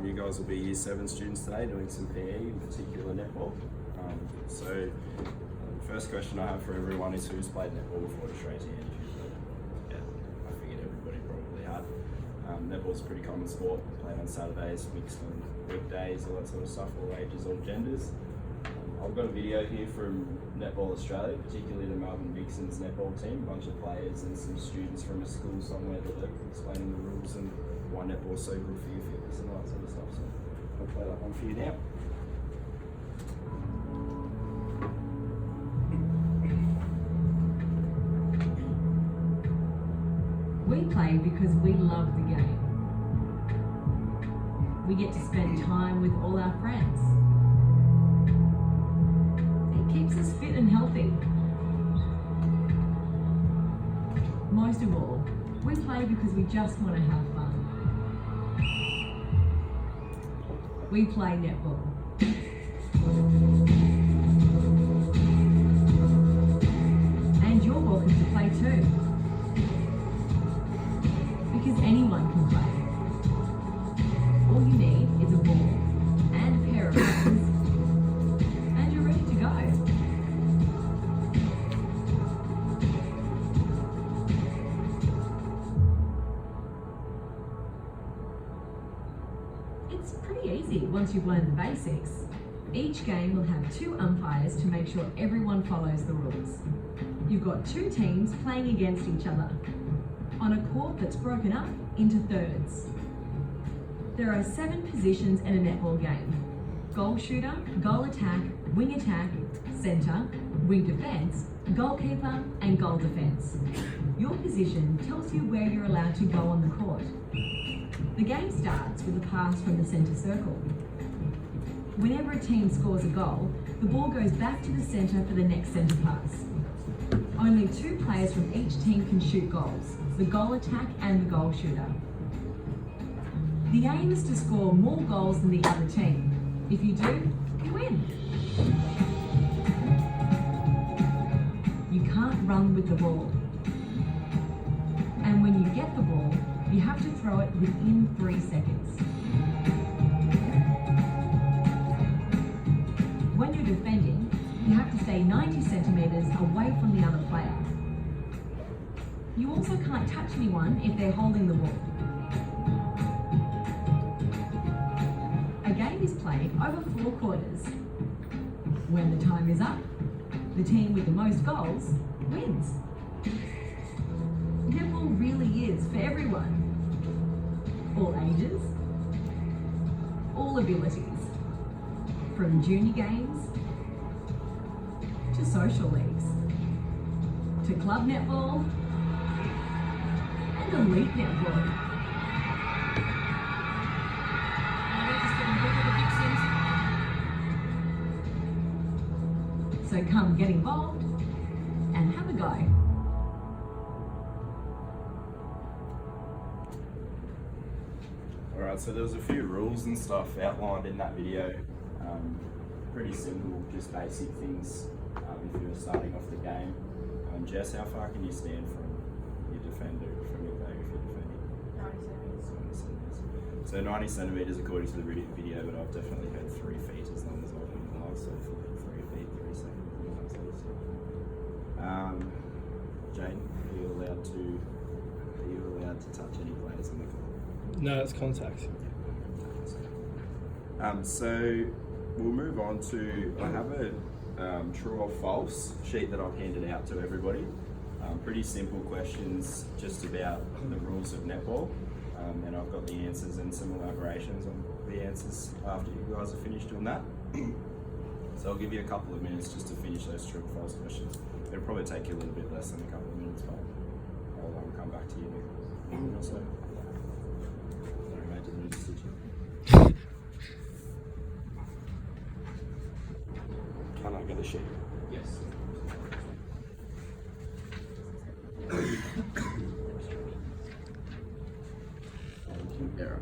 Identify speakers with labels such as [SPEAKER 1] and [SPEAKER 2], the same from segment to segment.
[SPEAKER 1] You guys will be Year 7 students today doing some PE, in particular netball. First question I have for everyone is who's played netball before? Just raise your hand if you've played. Yeah, I figured everybody probably had. Netball's a pretty common sport, played on Saturdays, mixed on weekdays, all that sort of stuff, all ages, all genders. I've got a video here from Netball Australia, particularly the Melbourne Vixens netball team, a bunch of players and some students from a school somewhere that are explaining the rules and why netball's so good for your fitness and all that sort of stuff. So I'll play that one for you now.
[SPEAKER 2] We play because we love the game. We get to spend time with all our friends. It keeps us fit and healthy. Most of all, we play because we just want to have fun. We play netball. And you're welcome to play too. Because anyone can play. All you need is a ball and a pair of hands, and you're ready to go. It's pretty easy once you've learned the basics. Each game will have 2 umpires to make sure everyone follows the rules. You've got 2 teams playing against each other on a court that's broken up into thirds. There are 7 positions in a netball game: goal shooter, goal attack, wing attack, centre, wing defence, goalkeeper, and goal defence. Your position tells you where you're allowed to go on the court. The game starts with a pass from the centre circle. Whenever a team scores a goal, the ball goes back to the centre for the next centre pass. Only 2 players from each team can shoot goals: the goal attack and the goal shooter. The aim is to score more goals than the other team. If you do, you win. You can't run with the ball. And when you get the ball, you have to throw it within 3 seconds. When you're defending, you have to stay 90 centimetres away from the other player. You also can't touch anyone if they're holding the ball. A game is played over 4 quarters. When the time is up, the team with the most goals wins. Netball really is for everyone. All ages, all abilities. From junior games to social leagues, to club netball and elite netball. So come get involved and have a go.
[SPEAKER 1] Alright, so there was a few rules and stuff outlined in that video. Pretty simple, just basic things if you're starting off the game. Jess, how far can you stand from your defender, from your player if you're defending? 90 centimetres. So 90 centimetres according to the video, but I've definitely heard 3 feet as long as I've been alive, so 3 feet, 3 seconds, all that sort of stuff. Jane, are you allowed to touch any players on the court?
[SPEAKER 3] No, it's contact.
[SPEAKER 1] So we'll move on to, I have a true or false sheet that I've handed out to everybody. Pretty simple questions just about the rules of netball. And I've got the answers and some elaborations on the answers after you guys are finished doing that. So I'll give you a couple of minutes just to finish those true or false questions. It'll probably take you a little bit less than a couple of minutes, but I'll come back to you in a minute or so. Sorry, mate, didn't need to stitch you. Can I get a sheet? Yes. Error.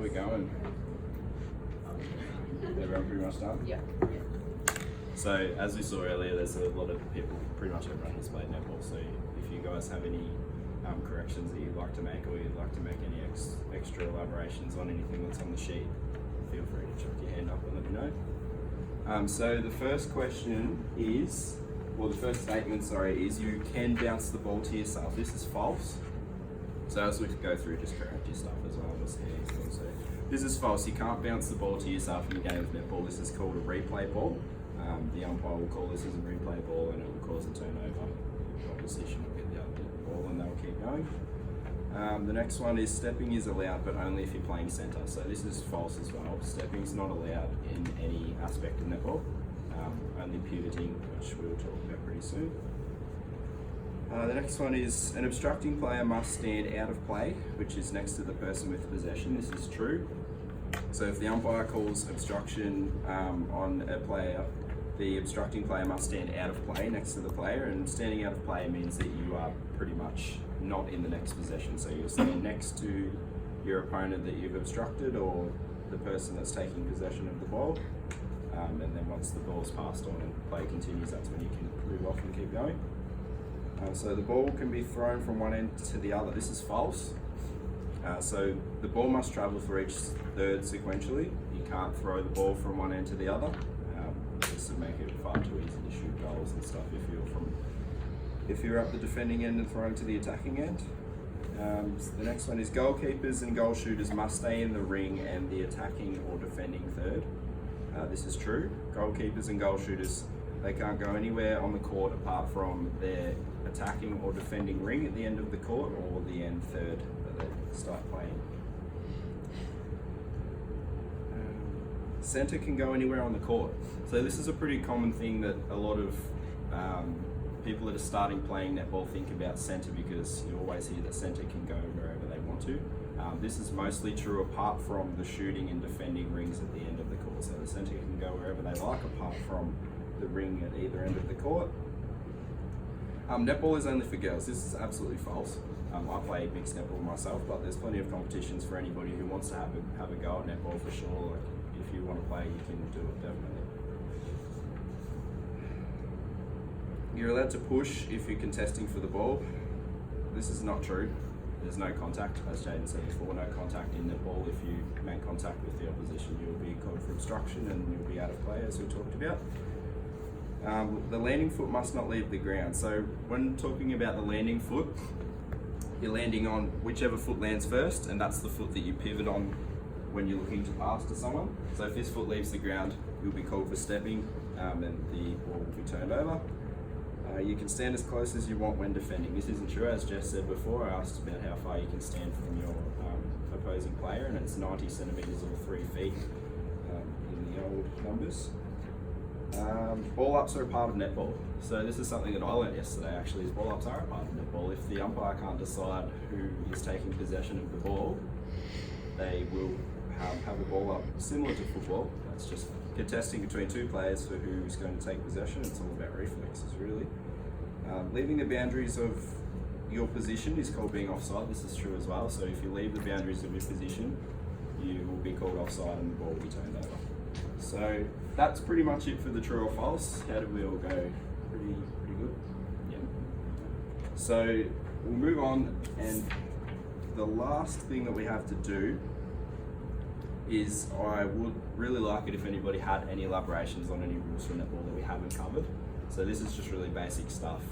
[SPEAKER 1] we going? Everyone pretty much done?
[SPEAKER 3] Yeah.
[SPEAKER 1] So as we saw earlier, there's a lot of people, pretty much everyone has played netball, so if you guys have any corrections that you'd like to make, or you'd like to make any extra elaborations on anything that's on the sheet, feel free to chuck your hand up and let me know. So the first question is, well, the first statement, sorry, is you can bounce the ball to yourself. This is false. So as we go through, just correct your stuff as well. So this is false. You can't bounce the ball to yourself in a game of netball. This is called a replay ball. The umpire will call this as a replay ball, and it will cause a turnover. The opposition will get the other ball, and they'll keep going. The next one is stepping is allowed, but only if you're playing centre. So this is false as well. Stepping is not allowed in any aspect of netball. Only pivoting, which we'll talk about pretty soon. The next one is an obstructing player must stand out of play, which is next to the person with possession. This is true. So if the umpire calls obstruction on a player, the obstructing player must stand out of play next to the player, and standing out of play means that you are pretty much not in the next possession. So you'll stand next to your opponent that you've obstructed, or the person that's taking possession of the ball. And then once the ball's passed on and play continues, that's when you can move off and keep going. So the ball can be thrown from one end to the other. This is false. So the ball must travel for each third sequentially. You can't throw the ball from one end to the other. This would make it far too easy to shoot goals and stuff if you're up the defending end and throwing to the attacking end. The next one is goalkeepers and goal shooters must stay in the ring and the attacking or defending third. This is true. Goalkeepers and goal shooters, they can't go anywhere on the court apart from their attacking or defending ring at the end of the court, or the end third that they start playing. Centre can go anywhere on the court. So this is a pretty common thing that a lot of people that are starting playing netball think about centre, because you always hear that centre can go wherever they want to. This is mostly true apart from the shooting and defending rings at the end of the court. So the centre can go wherever they like apart from the ring at either end of the court. Netball is only for girls. This is absolutely false. I play mixed netball myself, but there's plenty of competitions for anybody who wants to have a go at netball for sure. Like, if you want to play, you can do it definitely. You're allowed to push if you're contesting for the ball. This is not true. There's no contact, as Jaden said before, no contact in netball. If you make contact with the opposition, you'll be called for obstruction and you'll be out of play, as we talked about. The landing foot must not leave the ground. So when talking about the landing foot, you're landing on whichever foot lands first, and that's the foot that you pivot on when you're looking to pass to someone. So if this foot leaves the ground, you'll be called for stepping, and the ball will be turned over. You can stand as close as you want when defending. This isn't true, as Jess said before. I asked about how far you can stand from your opposing player, and it's 90 centimetres or 3 feet in the old numbers. Ball ups are a part of netball. So this is something that I learned yesterday actually, is ball ups are a part of netball. If the umpire can't decide who is taking possession of the ball, they will have a ball up similar to football. That's just contesting between two players for who's going to take possession. It's all about reflexes really. Leaving the boundaries of your position is called being offside. This is true as well. So if you leave the boundaries of your position, you will be called offside and the ball will be turned over. So that's pretty much it for the true or false. How did we all go? Pretty good? Yeah. So we'll move on, and the last thing that we have to do is, I would really like it if anybody had any elaborations on any rules for netball that we haven't covered. So this is just really basic stuff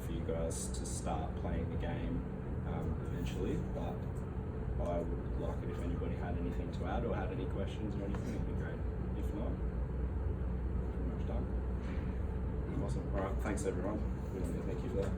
[SPEAKER 1] for you guys to start playing the game eventually, but I would like it if anybody had anything to add or had any questions or anything. It'd be great. If not, pretty much done. Awesome. All right, thanks everyone. Thank you for that.